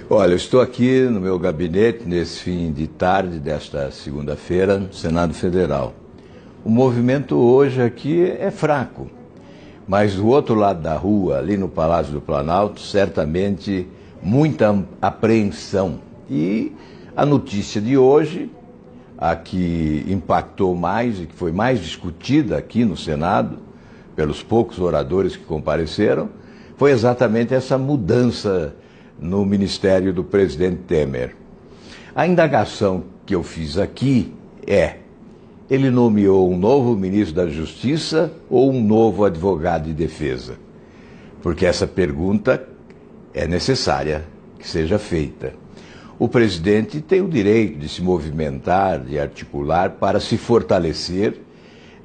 Olha, eu estou aqui no meu gabinete nesse fim de tarde desta segunda-feira no Senado Federal. O movimento hoje aqui é fraco, mas do outro lado da rua, ali no Palácio do Planalto, certamente muita apreensão. E a notícia de hoje, a que impactou mais e que foi mais discutida aqui no Senado, pelos poucos oradores que compareceram, foi exatamente essa mudança no ministério do presidente Temer. A indagação que eu fiz aqui é: ele nomeou um novo ministro da Justiça ou um novo advogado de defesa? Porque essa pergunta é necessária que seja feita. O presidente tem o direito de se movimentar, de articular para se fortalecer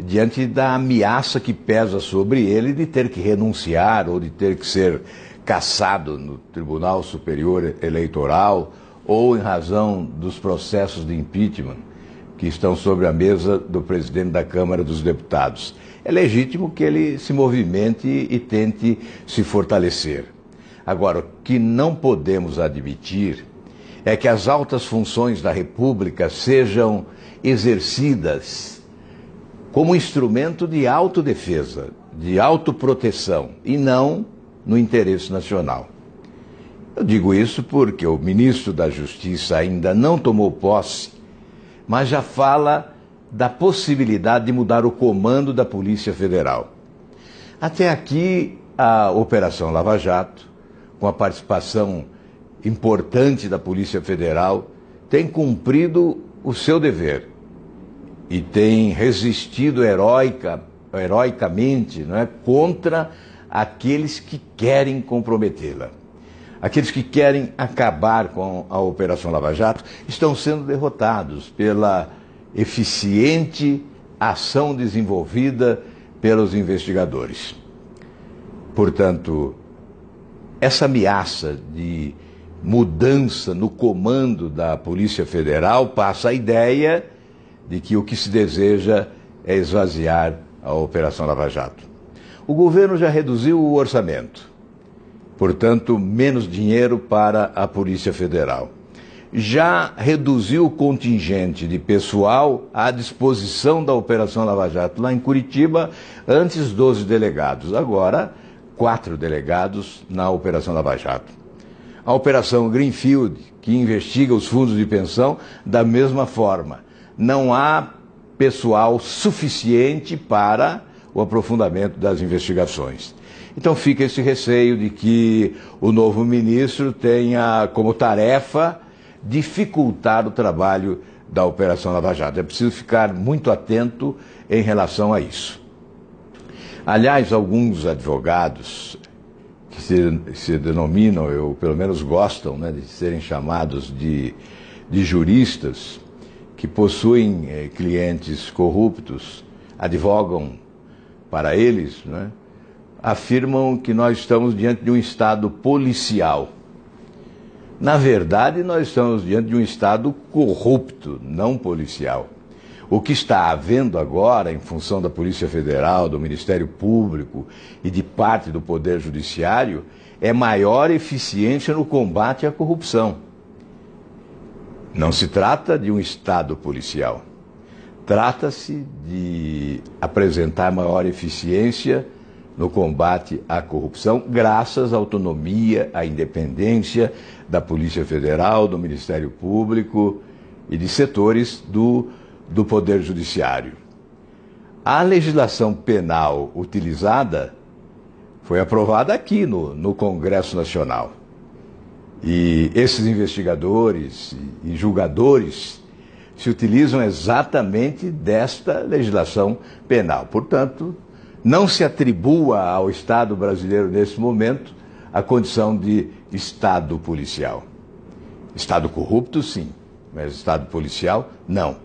diante da ameaça que pesa sobre ele de ter que renunciar ou de ter que ser cassado no Tribunal Superior Eleitoral ou em razão dos processos de impeachment que estão sobre a mesa do presidente da Câmara dos Deputados. É legítimo que ele se movimente e tente se fortalecer. Agora, o que não podemos admitir é que as altas funções da República sejam exercidas como instrumento de autodefesa, de autoproteção, e não no interesse nacional. Eu digo isso porque o ministro da Justiça ainda não tomou posse, mas já fala da possibilidade de mudar o comando da Polícia Federal. Até aqui, a Operação Lava Jato, com a participação importante da Polícia Federal, tem cumprido o seu dever e tem resistido heroicamente, não é, contra aqueles que querem comprometê-la. Aqueles que querem acabar com a Operação Lava Jato estão sendo derrotados pela eficiente ação desenvolvida pelos investigadores. Portanto, essa ameaça de mudança no comando da Polícia Federal passa a ideia de que o que se deseja é esvaziar a Operação Lava Jato. O governo já reduziu o orçamento, portanto, menos dinheiro para a Polícia Federal. Já reduziu o contingente de pessoal à disposição da Operação Lava Jato. Lá em Curitiba, antes 12 delegados, agora 4 delegados na Operação Lava Jato. A Operação Greenfield, que investiga os fundos de pensão, da mesma forma. Não há pessoal suficiente para o aprofundamento das investigações. Então fica esse receio de que o novo ministro tenha como tarefa dificultar o trabalho da Operação Lava Jato. É preciso ficar muito atento em relação a isso. Aliás, alguns advogados que se denominam, ou pelo menos gostam, né, de serem chamados de juristas, que possuem clientes corruptos, advogam para eles, né, afirmam que nós estamos diante de um Estado policial. Na verdade, nós estamos diante de um Estado corrupto, não policial. O que está havendo agora, em função da Polícia Federal, do Ministério Público e de parte do Poder Judiciário, é maior eficiência no combate à corrupção. Não se trata de um Estado policial. Trata-se de apresentar maior eficiência no combate à corrupção, graças à autonomia, à independência da Polícia Federal, do Ministério Público e de setores do Poder Judiciário. A legislação penal utilizada foi aprovada aqui no Congresso Nacional. E esses investigadores e julgadores se utilizam exatamente desta legislação penal. Portanto, não se atribua ao Estado brasileiro, nesse momento, a condição de Estado policial. Estado corrupto, sim, mas Estado policial, não.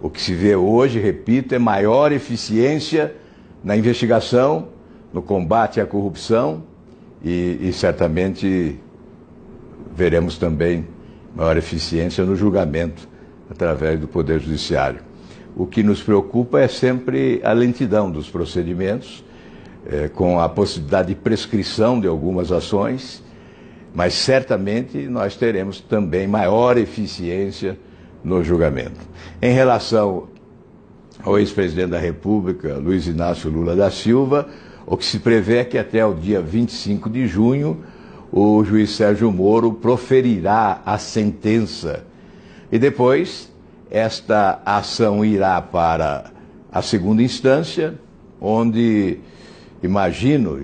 O que se vê hoje, repito, é maior eficiência na investigação, no combate à corrupção e certamente veremos também maior eficiência no julgamento através do Poder Judiciário. O que nos preocupa é sempre a lentidão dos procedimentos, com a possibilidade de prescrição de algumas ações, mas certamente nós teremos também maior eficiência no julgamento. Em relação ao ex-presidente da República, Luiz Inácio Lula da Silva, o que se prevê é que até o dia 25 de junho o juiz Sérgio Moro proferirá a sentença e depois esta ação irá para a segunda instância, onde imagino,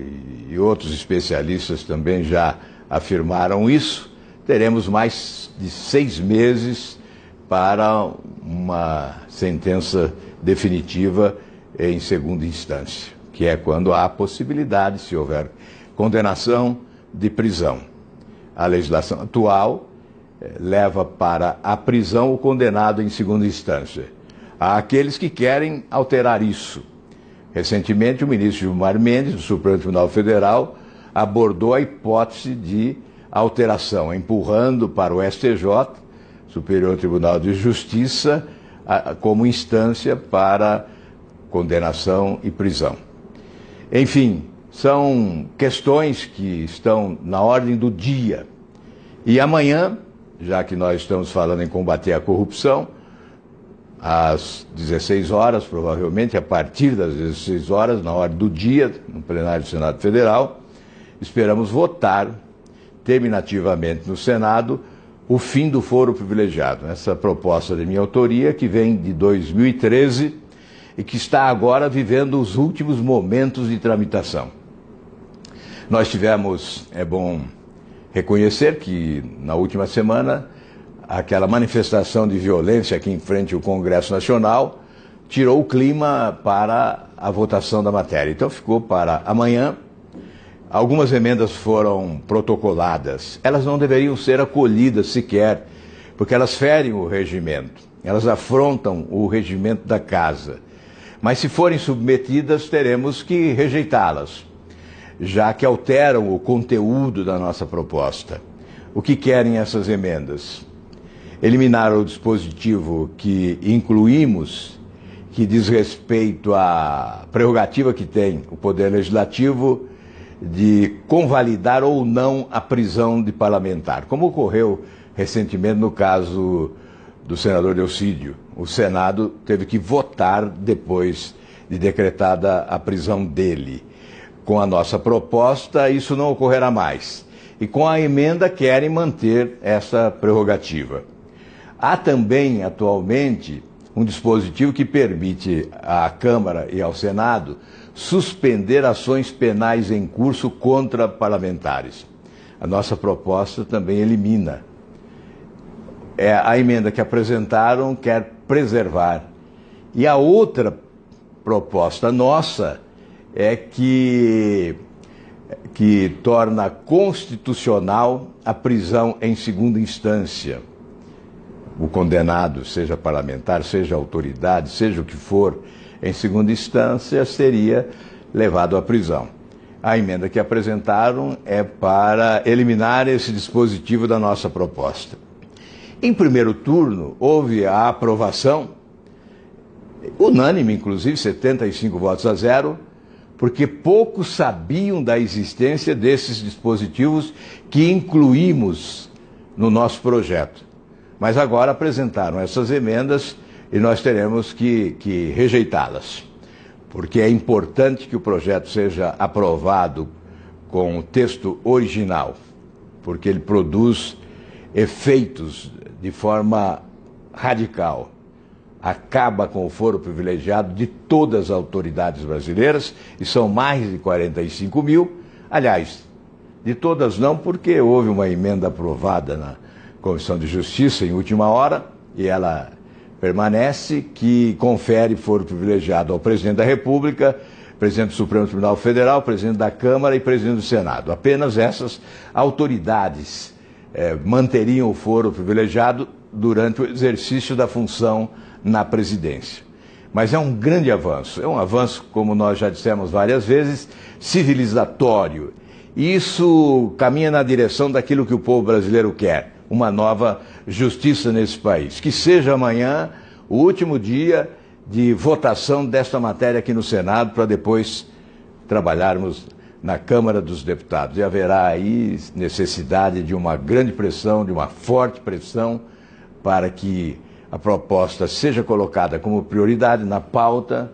e outros especialistas também já afirmaram isso, teremos mais de 6 meses para uma sentença definitiva em segunda instância, que é quando há possibilidade, se houver condenação, de prisão. A legislação atual leva para a prisão o condenado em segunda instância. Há aqueles que querem alterar isso. Recentemente, o ministro Gilmar Mendes, do Supremo Tribunal Federal, abordou a hipótese de alteração, empurrando para o STJ, Superior Tribunal de Justiça, como instância para condenação e prisão. Enfim, são questões que estão na ordem do dia. E amanhã, já que nós estamos falando em combater a corrupção, às 16 horas, provavelmente, a partir das 16 horas, na ordem do dia, no plenário do Senado Federal, esperamos votar terminativamente no Senado o fim do foro privilegiado. Essa proposta de minha autoria, que vem de 2013 e que está agora vivendo os últimos momentos de tramitação. Nós tivemos, é bom reconhecer que na última semana, aquela manifestação de violência aqui em frente ao Congresso Nacional tirou o clima para a votação da matéria. Então ficou para amanhã. Algumas emendas foram protocoladas. Elas não deveriam ser acolhidas sequer, porque elas ferem o regimento, elas afrontam o regimento da casa. Mas se forem submetidas, teremos que rejeitá-las, já que alteram o conteúdo da nossa proposta. O que querem essas emendas? Eliminar o dispositivo que incluímos, que diz respeito à prerrogativa que tem o Poder Legislativo de convalidar ou não a prisão de parlamentar, como ocorreu recentemente no caso do senador Delcídio. O Senado teve que votar depois de decretada a prisão dele. Com a nossa proposta, isso não ocorrerá mais. E com a emenda querem manter essa prerrogativa. Há também, atualmente, um dispositivo que permite à Câmara e ao Senado suspender ações penais em curso contra parlamentares. A nossa proposta também elimina. A emenda que apresentaram quer preservar. E a outra proposta nossa é que torna constitucional a prisão em segunda instância. O condenado, seja parlamentar, seja autoridade, seja o que for, em segunda instância, seria levado à prisão. A emenda que apresentaram é para eliminar esse dispositivo da nossa proposta. Em primeiro turno, houve a aprovação, unânime, inclusive, 75 votos a 0, porque poucos sabiam da existência desses dispositivos que incluímos no nosso projeto. Mas agora apresentaram essas emendas e nós teremos que rejeitá-las, porque é importante que o projeto seja aprovado com o texto original, porque ele produz efeitos de forma radical. Acaba com o foro privilegiado de todas as autoridades brasileiras, e são mais de 45 mil. Aliás, de todas não, porque houve uma emenda aprovada na Comissão de Justiça em última hora, e ela permanece, que confere foro privilegiado ao presidente da República, presidente do Supremo Tribunal Federal, presidente da Câmara e presidente do Senado. Apenas essas autoridades manteriam o foro privilegiado durante o exercício da função na presidência. Mas é um grande avanço, é um avanço, como nós já dissemos várias vezes, civilizatório. E isso caminha na direção daquilo que o povo brasileiro quer, uma nova justiça nesse país. Que seja amanhã o último dia de votação desta matéria aqui no Senado, para depois trabalharmos na Câmara dos Deputados. E haverá aí necessidade de uma grande pressão, de uma forte pressão, para que a proposta seja colocada como prioridade na pauta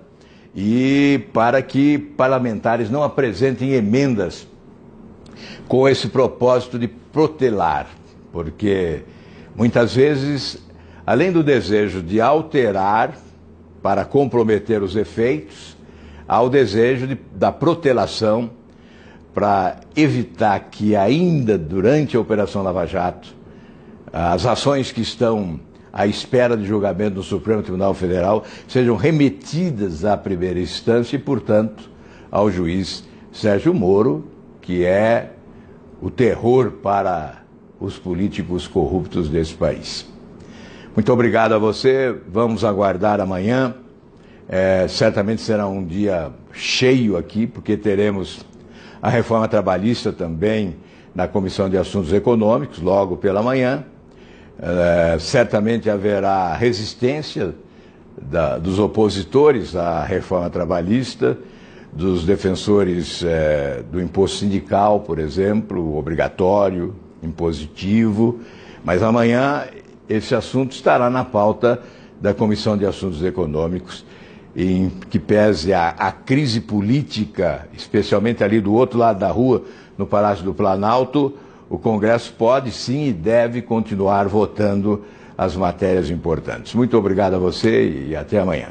e para que parlamentares não apresentem emendas com esse propósito de protelar, porque muitas vezes, além do desejo de alterar para comprometer os efeitos, há o desejo da protelação para evitar que ainda durante a Operação Lava Jato as ações que estão à espera de julgamento no Supremo Tribunal Federal sejam remetidas à primeira instância e, portanto, ao juiz Sérgio Moro, que é o terror para os políticos corruptos desse país. Muito obrigado a você, vamos aguardar amanhã. Certamente será um dia cheio aqui, porque teremos a reforma trabalhista também na Comissão de Assuntos Econômicos, logo pela manhã. Certamente haverá resistência dos opositores à reforma trabalhista, dos defensores do imposto sindical, por exemplo, obrigatório, impositivo, mas amanhã esse assunto estará na pauta da Comissão de Assuntos Econômicos, em que pese a crise política, especialmente ali do outro lado da rua, no Palácio do Planalto, o Congresso pode sim e deve continuar votando as matérias importantes. Muito obrigado a você e até amanhã.